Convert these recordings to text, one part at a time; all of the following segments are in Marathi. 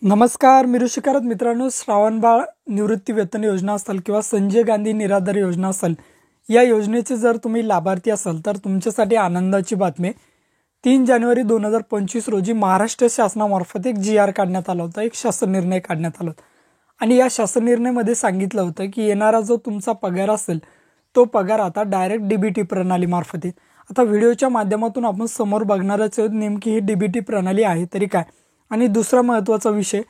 नमस्कार, मी ऋषिकारत मित्रांनो. श्रावणबाळ निवृत्ती वेतन योजना असेल किंवा संजय गांधी निराधार योजना असेल, या योजनेचे जर तुम्ही लाभार्थी असाल तर तुमच्यासाठी आनंदाची बातमी. 3 जानेवारी 2025 रोजी महाराष्ट्र शासनामार्फत एक जी आर काढण्यात आला होता, एक शासन निर्णय काढण्यात आला होता. आणि या शासन निर्णयामध्ये सांगितलं होतं की येणारा जो तुमचा पगार असेल तो पगार आता डायरेक्ट डीबीटी प्रणालीमार्फत येईल. आता व्हिडिओच्या माध्यमातून आपण समोर बघणारच आहोत नेमकी ही डीबीटी प्रणाली आहे तरी काय. आणि दुसरा महत्त्वाचा विषय,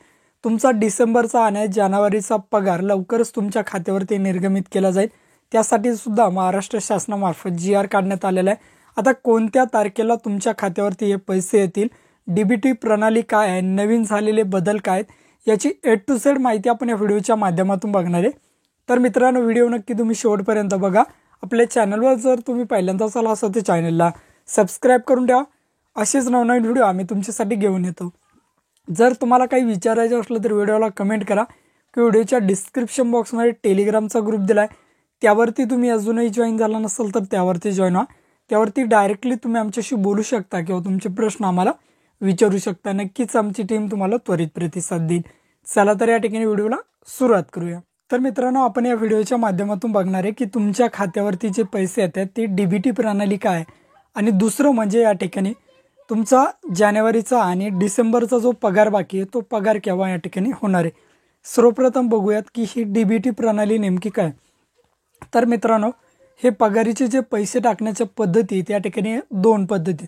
तुमचा डिसेंबरचा आणि जानेवारीचा पगार लवकरच तुमच्या खात्यावरती निर्गमित केला जाईल. त्यासाठी सुद्धा महाराष्ट्र शासनामार्फत जी आर काढण्यात आलेला आहे. आता कोणत्या तारखेला तुमच्या खात्यावरती हे पैसे येतील, डीबीटी प्रणाली काय आहे, नवीन झालेले बदल काय आहेत, याची A to Z माहिती आपण या व्हिडिओच्या माध्यमातून बघणार आहे. तर मित्रांनो, व्हिडिओ नक्की तुम्ही शेवटपर्यंत बघा. आपल्या चॅनलवर जर तुम्ही पहिल्यांदाच आला असाल तर चॅनलला सबस्क्राईब करून ठेवा. असेच नवनवीन व्हिडिओ आम्ही तुमच्यासाठी घेऊन येतो. जर तुम्हाला काही विचारायचं असलं तर व्हिडिओला कमेंट करा की व्हिडिओच्या डिस्क्रिप्शन बॉक्समध्ये टेलिग्रामचा ग्रुप दिला आहे, त्यावरती तुम्ही अजूनही जॉईन झाला नसेल तर त्यावरती जॉईन व्हा. त्यावरती डायरेक्टली तुम्ही आमच्याशी बोलू शकता किंवा तुमचे प्रश्न आम्हाला विचारू शकता. नक्कीच आमची टीम तुम्हाला त्वरित प्रतिसाद देईल. चला तर या ठिकाणी व्हिडिओला सुरुवात करूया. तर मित्रांनो, आपण या व्हिडिओच्या माध्यमातून बघणार आहे की तुमच्या खात्यावरती जे पैसे येतात ते डीबीटी प्रणाली काय आहे. आणि दुसरं म्हणजे या ठिकाणी तुमचा जानेवारीचा आणि डिसेंबरचा जो पगार बाकी आहे तो पगार केव्हा या ठिकाणी होणार आहे. सर्वप्रथम बघूयात की ही डीबीटी प्रणाली नेमकी काय. तर मित्रांनो, हे पगारीचे जे पैसे टाकण्याच्या पद्धती त्या ठिकाणी 2 पद्धती.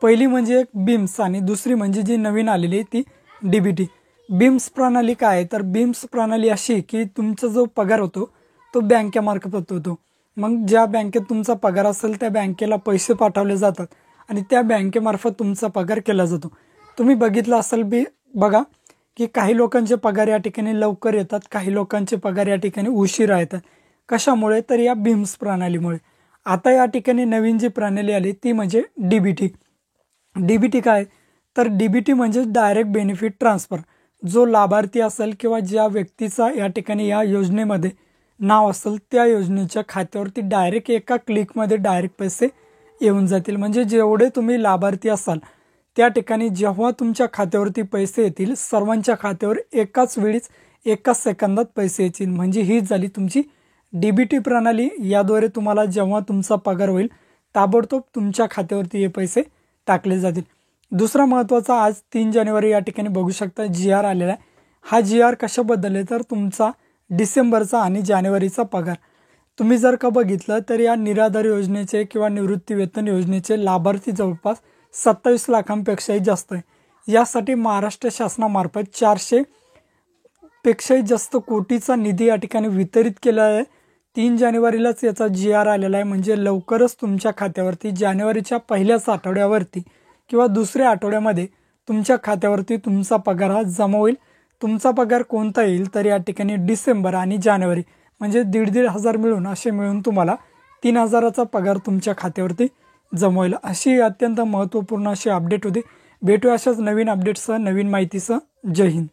पहिली म्हणजे बीम्स आणि दुसरी म्हणजे जी नवीन आलेली आहे ती डीबीटी. बीम्स प्रणाली काय आहे, तर बीम्स प्रणाली अशी की तुमचा जो पगार होतो तो बँकेमार्फत होतो. मग ज्या बँकेत तुमचा पगार असेल त्या बँकेला पैसे पाठवले जातात आणि त्या बँकेमार्फत तुमचा पगार केला जातो. तुम्ही बघितलं असेल बघा की काही लोकांचे पगार या ठिकाणी लवकर येतात, काही लोकांचे पगार या ठिकाणी उशिरा येतात. कशामुळे, तर या बीम्स प्रणालीमुळे. आता या ठिकाणी नवीन जी प्रणाली आली ती म्हणजे डीबीटी. डीबीटी काय, तर डीबीटी म्हणजे डायरेक्ट बेनिफिट ट्रान्सफर. जो लाभार्थी असेल किंवा ज्या व्यक्तीचा या ठिकाणी या योजनेमध्ये नाव असेल त्या योजनेच्या खात्यावरती डायरेक्ट एका क्लिकमध्ये डायरेक्ट पैसे येऊन जातील. म्हणजे जेवढे तुम्ही लाभार्थी असाल त्या ठिकाणी जेव्हा तुमच्या खात्यावरती पैसे येतील सर्वांच्या खात्यावर एकाच वेळीच एकाच सेकंदात पैसे येतील. म्हणजे ही झाली तुमची डीबीटी प्रणाली. याद्वारे तुम्हाला जेव्हा तुमचा पगार होईल ताबडतोब तुमच्या खात्यावरती हे पैसे टाकले जातील. दुसरा महत्त्वाचा, आज 3 जानेवारी या ठिकाणी बघू शकता जी आर आलेला आहे. हा जी आर कशाबद्दल आहे, तर तुमचा डिसेंबरचा आणि जानेवारीचा पगार. तुम्ही जर का बघितलं तर या निराधार योजनेचे किंवा निवृत्ती वेतन योजनेचे लाभार्थी जवळपास 27 लाखांपेक्षाही जास्त आहे. यासाठी महाराष्ट्र शासनामार्फत 400 पेक्षाही जास्त कोटीचा निधी या ठिकाणी वितरित केला आहे. 3 जानेवारीलाच याचा जी आर आलेला आहे. म्हणजे लवकरच तुमच्या खात्यावरती जानेवारीच्या पहिल्याच आठवड्यावरती किंवा दुसऱ्या आठवड्यामध्ये तुमच्या खात्यावरती तुमचा पगार हा जमा होईल. तुमचा पगार कोणता येईल, तर या ठिकाणी डिसेंबर आणि जानेवारी म्हणजे 1,500 मिळून असे मिळून तुम्हाला 3,000चा पगार तुमच्या खात्यावरती जमा होईल. अशी अत्यंत महत्त्वपूर्ण अशी अपडेट होती. भेटूया अशाच नवीन अपडेट्ससह, नवीन माहितीसह. जय हिंद.